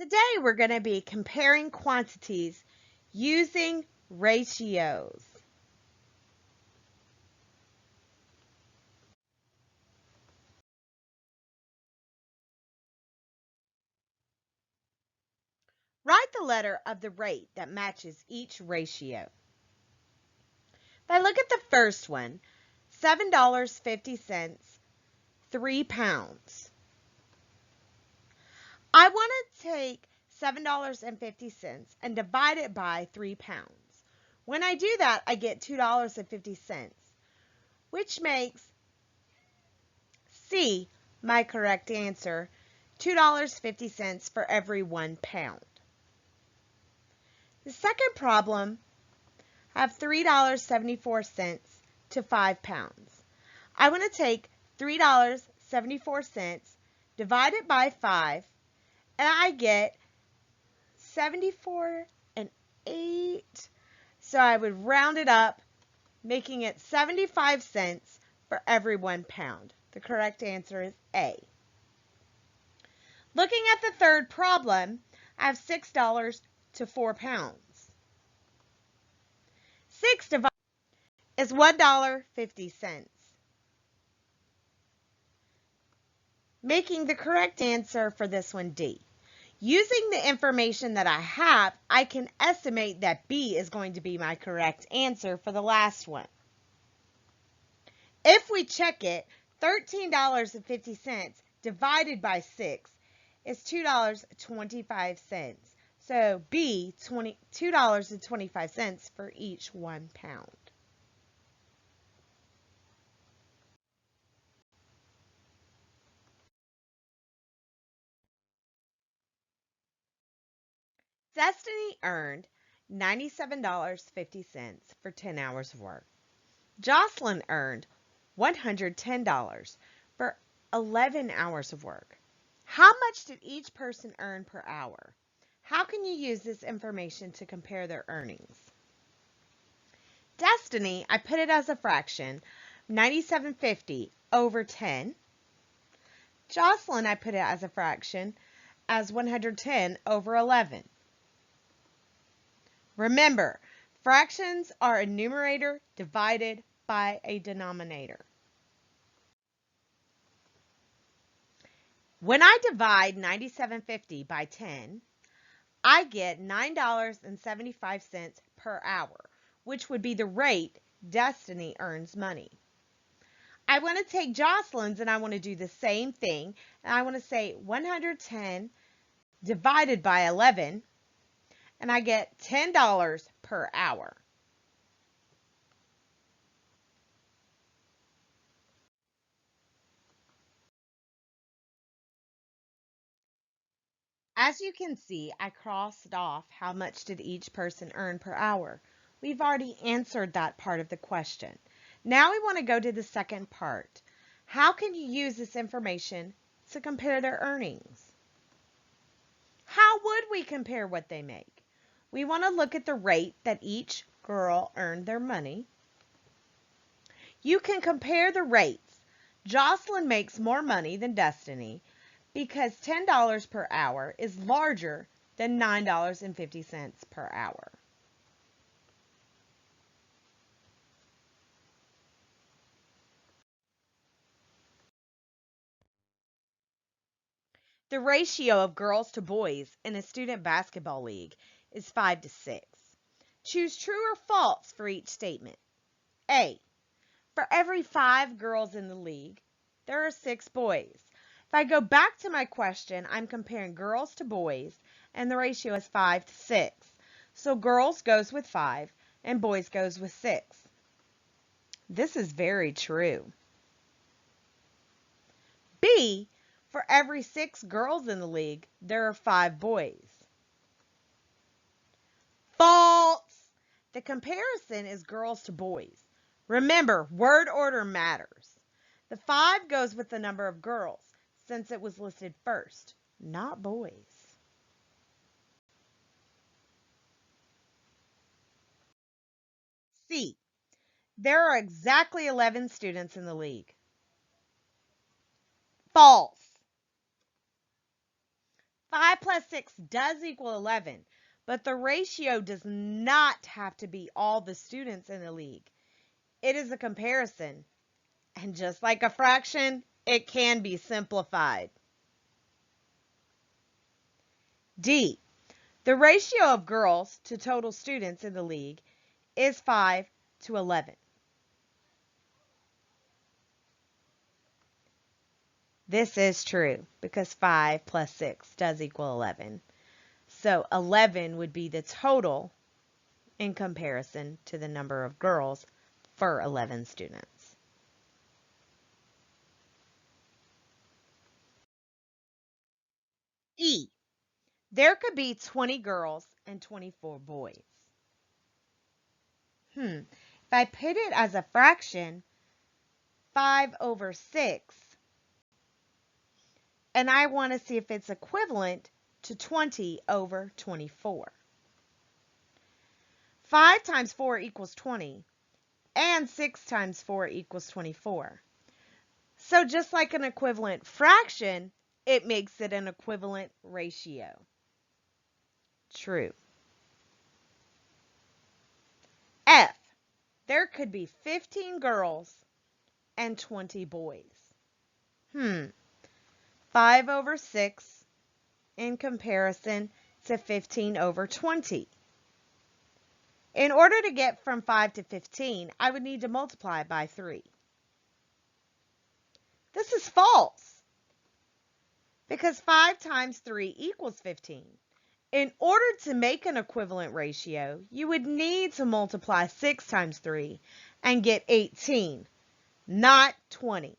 Today we're going to be comparing quantities using ratios. Write the letter of the rate that matches each ratio. If I look at the first one, $7.50, 3 pounds. I want to take $7.50 and divide it by 3 pounds. When I do that, I get $2.50, which makes C my correct answer, $2.50 for every 1 pound. The second problem, I have $3.74 to 5 pounds. I want to take $3.74, divide it by 5, and I get 74 and 8. So I would round it up, making it 75 cents for every 1 pound. The correct answer is A. Looking at the third problem, I have $6 to 4 pounds. 6 divided is $1.50, making the correct answer for this one D. Using the information that I have, I can estimate that B is going to be my correct answer for the last one. If we check it, $13.50 divided by 6 is $2.25. So B, $2.25 for each 1 pound. Destiny earned $97.50 for 10 hours of work. Jocelyn earned $110 for 11 hours of work. How much did each person earn per hour? How can you use this information to compare their earnings? Destiny, I put it as a fraction, 97.50 over 10. Jocelyn, I put it as a fraction, as 110 over 11. Remember, fractions are a numerator divided by a denominator. When I divide 97.50 by 10, I get $9.75 per hour, which would be the rate Destiny earns money. I want to take Jocelyn's and I want to do the same thing. And I want to say 110 divided by 11, and I get $10 per hour. As you can see, I crossed off how much did each person earn per hour. We've already answered that part of the question. Now we want to go to the second part. How can you use this information to compare their earnings? How would we compare what they make? We want to look at the rate that each girl earned their money. You can compare the rates. Jocelyn makes more money than Destiny because $10 per hour is larger than $9.50 per hour. The ratio of girls to boys in a student basketball league is 5 to 6. Choose true or false for each statement. A. For every 5 girls in the league, there are 6 boys. If I go back to my question, I'm comparing girls to boys, and the ratio is 5 to 6. So girls goes with 5, and boys goes with 6. This is very true. B, for every 6 girls in the league, there are 5 boys. False! The comparison is girls to boys. Remember, word order matters. The 5 goes with the number of girls, since it was listed first, not boys. C. There are exactly 11 students in the league. False. 5 plus 6 does equal 11, but the ratio does not have to be all the students in the league. It is a comparison, and just like a fraction, it can be simplified. D. The ratio of girls to total students in the league is 5 to 11. This is true because 5 plus 6 does equal 11. So 11 would be the total in comparison to the number of girls for 11 students. E. There could be 20 girls and 24 boys. If I put it as a fraction, 5 over 6, and I want to see if it's equivalent to 20 over 24. 5 times 4 equals 20, and 6 times 4 equals 24. So just like an equivalent fraction, it makes it an equivalent ratio. True. F. There could be 15 girls and 20 boys. 5 over 6 in comparison to 15 over 20. In order to get from 5 to 15, I would need to multiply by 3. This is false because 5 times 3 equals 15. In order to make an equivalent ratio, you would need to multiply 6 times 3 and get 18, not 20.